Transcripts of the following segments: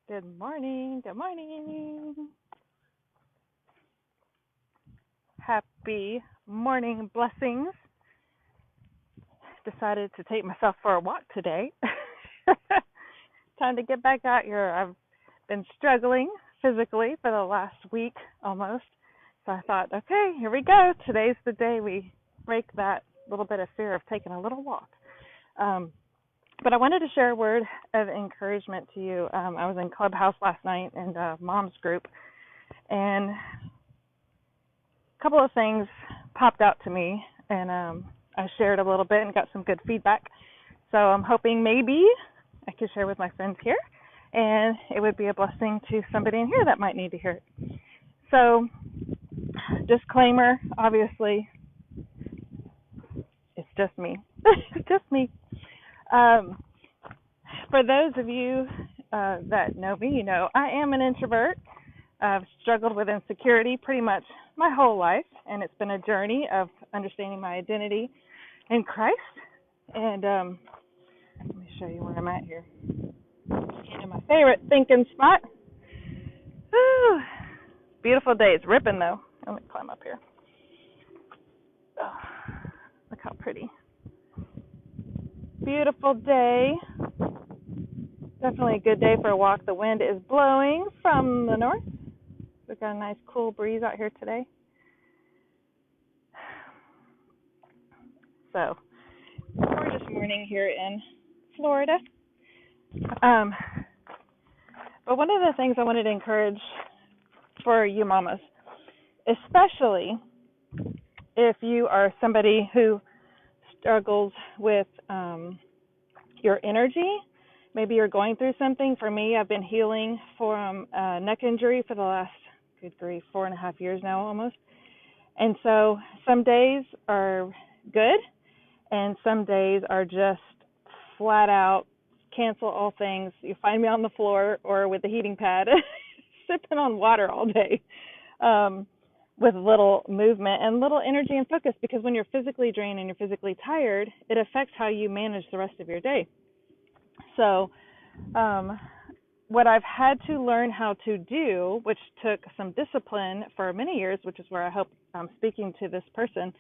Good morning. Good morning. Happy morning blessings. Decided to take myself for a walk today. Time to get back out here. I've been struggling physically for the last week almost. So I thought, okay, here we go. Today's the day we break that little bit of fear of taking a little walk. But I wanted to share a word of encouragement to you. I was in Clubhouse last night in the mom's group, and a couple of things popped out to me, and I shared a little bit and got some good feedback. So I'm hoping maybe I could share with my friends here, and it would be a blessing to somebody in here that might need to hear it. So, disclaimer, obviously, it's just me. It's just me. For those of you that know me, you know I am an introvert. I've struggled with insecurity pretty much my whole life, and it's been a journey of understanding my identity in Christ. And let me show you where I'm at here. In my favorite thinking spot. Whew. Beautiful day. It's ripping though. Let me climb up here. Oh, look how pretty. Beautiful day. Definitely a good day for a walk. The wind is blowing from the north. We've got a nice cool breeze out here today. So, gorgeous morning here in Florida. But one of the things I wanted to encourage for you mamas, especially if you are somebody who struggles with your energy, maybe you're going through something. For me, I've been healing from a neck injury for the last, good grief, 4.5 years now almost. And so some days are good, and some days are just flat out cancel all things. You find me on the floor or with the heating pad sipping on water all day with little movement and little energy and focus, because when you're physically drained and you're physically tired, it affects how you manage the rest of your day. So what I've had to learn how to do, which took some discipline for many years, which is where I hope I'm speaking to this person,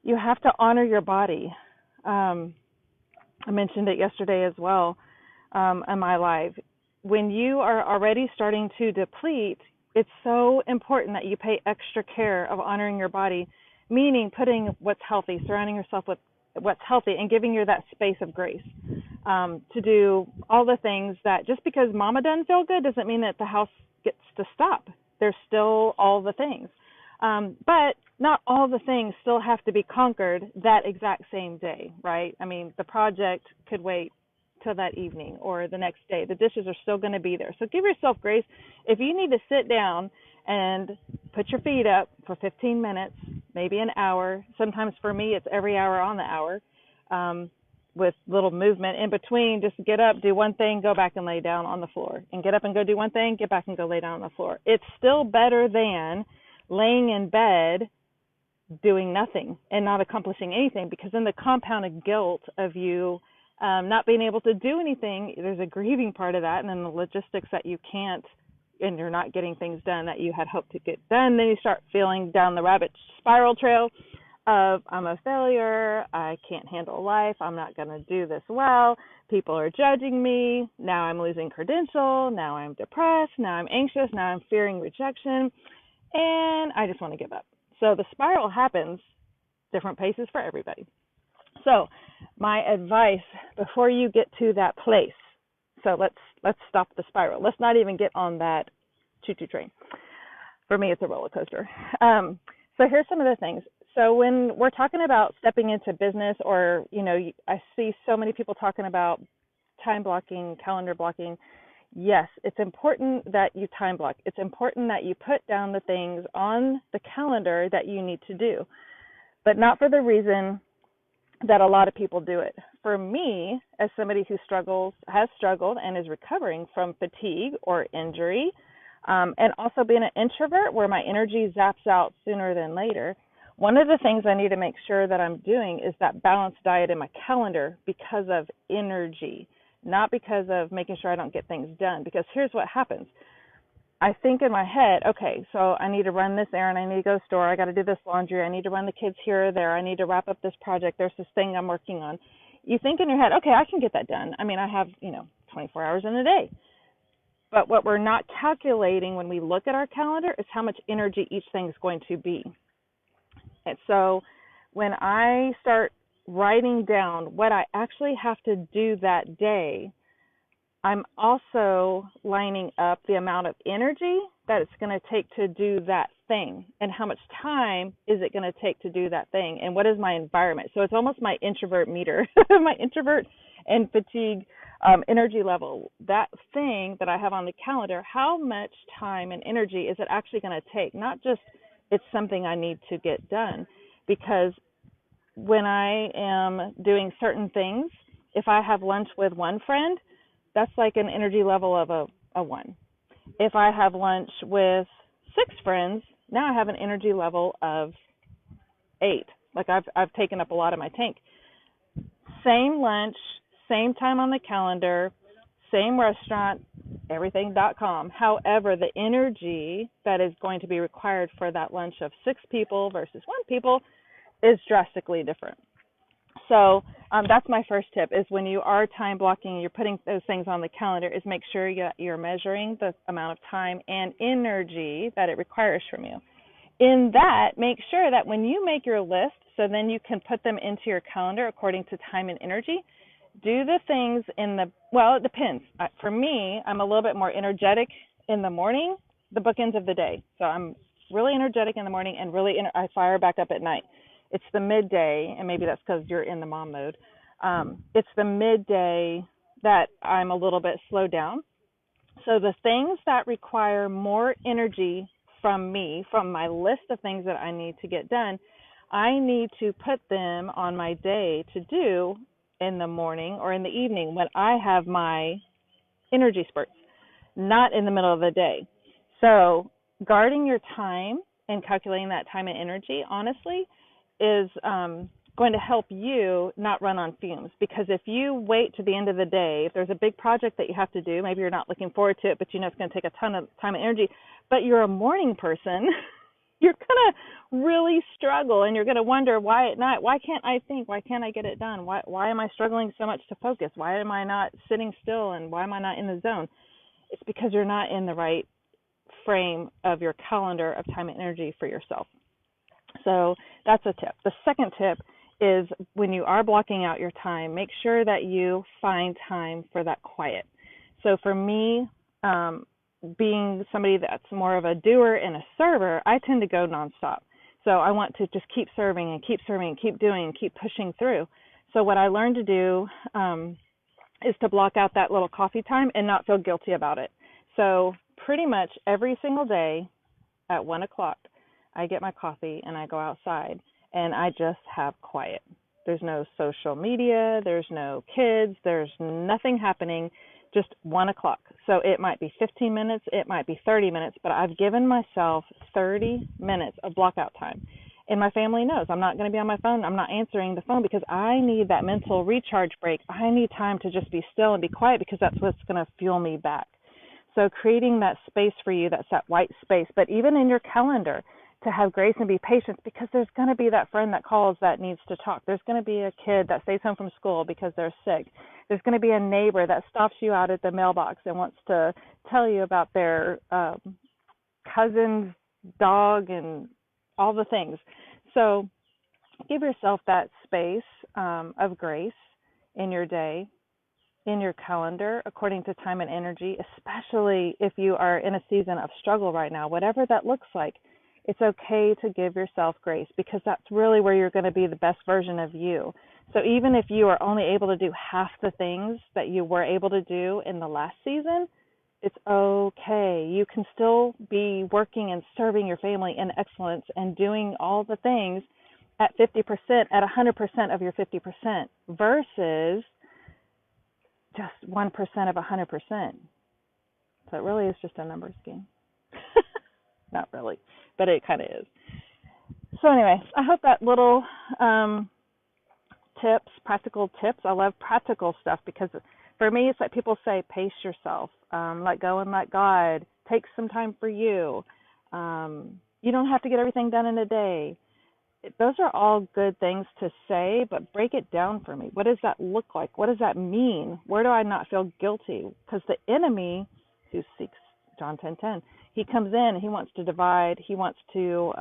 you have to honor your body. I mentioned it yesterday as well in my live. When you are already starting to deplete, it's so important that you pay extra care of honoring your body, meaning putting what's healthy, surrounding yourself with what's healthy, and giving you that space of grace to do all the things that, just because mama doesn't feel good doesn't mean that the house gets to stop. There's still all the things. But not all the things still have to be conquered that exact same day, right? I mean, the project could wait till that evening or the next day. The dishes are still going to be there. So give yourself grace. If you need to sit down and put your feet up for 15 minutes, maybe an hour. Sometimes for me, it's every hour on the hour with little movement in between. Just get up, do one thing, go back and lay down on the floor. And get up and go do one thing, get back and go lay down on the floor. It's still better than laying in bed doing nothing and not accomplishing anything, because then the compounded guilt of you not being able to do anything, there's a grieving part of that, and then the logistics that you can't, and you're not getting things done that you had hoped to get done. Then you start feeling down the rabbit spiral trail of, I'm a failure, I can't handle life, I'm not going to do this well, people are judging me, now I'm losing credential, now I'm depressed, now I'm anxious, now I'm fearing rejection, and I just want to give up. So the spiral happens different paces for everybody. So my advice before you get to that place, so let's stop the spiral. Let's not even get on that choo-choo train. For me, it's a roller coaster. So here's some of the things. So when we're talking about stepping into business, or, you know, I see so many people talking about time blocking, calendar blocking. Yes, it's important that you time block. It's important that you put down the things on the calendar that you need to do, but not for the reason that a lot of people do it. For me, as somebody who has struggled and is recovering from fatigue or injury, and also being an introvert where my energy zaps out sooner than later, one of the things I need to make sure that I'm doing is that balanced diet in my calendar because of energy, not because of making sure I don't get things done. Because here's what happens. I think in my head, okay, so I need to run this errand, I need to go to the store, I got to do this laundry, I need to run the kids here or there, I need to wrap up this project, there's this thing I'm working on. You think in your head, okay, I can get that done. I mean, I have, 24 hours in a day. But what we're not calculating when we look at our calendar is how much energy each thing is going to be. And so when I start writing down what I actually have to do that day, I'm also lining up the amount of energy that it's going to take to do that thing, and how much time is it going to take to do that thing, and what is my environment. So it's almost my introvert meter, my introvert and fatigue energy level. That thing that I have on the calendar, how much time and energy is it actually going to take? Not just it's something I need to get done, because when I am doing certain things, if I have lunch with one friend, that's like an energy level of a 1. If I have lunch with 6 friends, now I have an energy level of 8. Like I've taken up a lot of my tank. Same lunch, same time on the calendar, same restaurant, everything.com. However, the energy that is going to be required for that lunch of 6 people versus 1 people is drastically different. So that's my first tip, is when you are time blocking, you're putting those things on the calendar, is make sure you're measuring the amount of time and energy that it requires from you. In that, make sure that when you make your list, so then you can put them into your calendar according to time and energy, do the things it depends. For me, I'm a little bit more energetic in the morning, the bookends of the day. So I'm really energetic in the morning and I fire back up at night. It's the midday, and maybe that's because you're in the mom mode. It's the midday that I'm a little bit slowed down. So the things that require more energy from me, from my list of things that I need to get done, I need to put them on my day to do in the morning or in the evening when I have my energy spurts, not in the middle of the day. So guarding your time and calculating that time and energy, honestly, is going to help you not run on fumes. Because if you wait to the end of the day, if there's a big project that you have to do, maybe you're not looking forward to it, but it's going to take a ton of time and energy, but you're a morning person, you're going to really struggle, and you're going to wonder why at night, why can't I think? Why can't I get it done? Why am I struggling so much to focus? Why am I not sitting still, and why am I not in the zone? It's because you're not in the right frame of your calendar of time and energy for yourself. So that's a tip. The second tip is when you are blocking out your time, make sure that you find time for that quiet. So for me, being somebody that's more of a doer and a server, I tend to go nonstop. So I want to just keep serving and keep serving and keep doing and keep pushing through. So what I learned to do is to block out that little coffee time and not feel guilty about it. So pretty much every single day at 1 o'clock, I get my coffee and I go outside and I just have quiet. There's no social media, there's no kids, there's nothing happening, just 1 o'clock. So it might be 15 minutes, it might be 30 minutes, but I've given myself 30 minutes of blockout time. And my family knows I'm not going to be on my phone. I'm not answering the phone because I need that mental recharge break. I need time to just be still and be quiet because that's what's going to fuel me back. So creating that space for you, that's that white space, but even in your calendar, to have grace and be patient, because there's going to be that friend that calls that needs to talk. There's going to be a kid that stays home from school because they're sick. There's going to be a neighbor that stops you out at the mailbox and wants to tell you about their cousin's dog and all the things. So give yourself that space of grace in your day, in your calendar, according to time and energy, especially if you are in a season of struggle right now, whatever that looks like. It's okay to give yourself grace, because that's really where you're going to be the best version of you. So even if you are only able to do half the things that you were able to do in the last season, it's okay. You can still be working and serving your family in excellence and doing all the things at 50%, at 100% of your 50%, versus just 1% of 100%. So it really is just a numbers game. Not really, but it kind of is. So anyway, I hope that little tips, practical tips. I love practical stuff because for me, it's like people say, pace yourself, let go and let God, take some time for you. You don't have to get everything done in a day. Those are all good things to say, but break it down for me. What does that look like? What does that mean? Where do I not feel guilty? Because the enemy who seeks, John 10:10, he comes in, he wants to divide, he wants to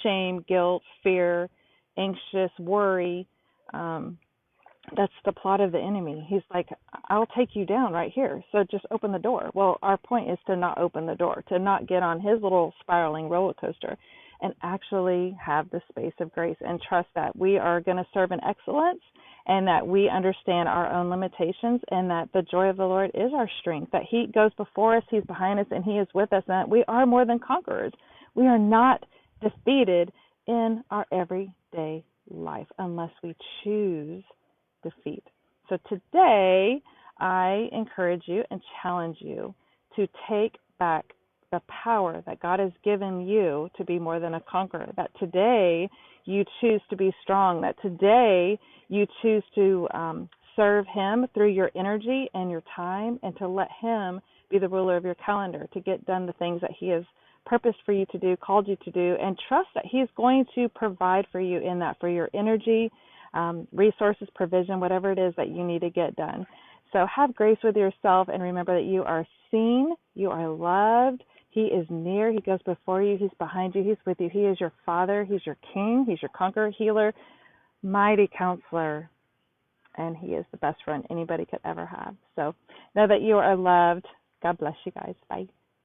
shame, guilt, fear, anxious, worry. That's the plot of the enemy. He's like, I'll take you down right here. So just open the door. Well, our point is to not open the door, to not get on his little spiraling roller coaster and actually have the space of grace and trust that we are going to serve in excellence and that we understand our own limitations and that the joy of the Lord is our strength, that he goes before us, he's behind us, and he is with us, and that we are more than conquerors. We are not defeated in our everyday life unless we choose defeat. So today, I encourage you and challenge you to take back the power that God has given you to be more than a conqueror, that today you choose to be strong, that today you choose to serve him through your energy and your time and to let him be the ruler of your calendar, to get done the things that he has purposed for you to do, called you to do, and trust that he's going to provide for you in that, for your energy, resources, provision, whatever it is that you need to get done. So have grace with yourself and remember that you are seen, you are loved, he is near, he goes before you, he's behind you, he's with you, he is your Father, he's your King, he's your conqueror, healer, mighty counselor, and he is the best friend anybody could ever have. So know that you are loved. God bless you guys. Bye.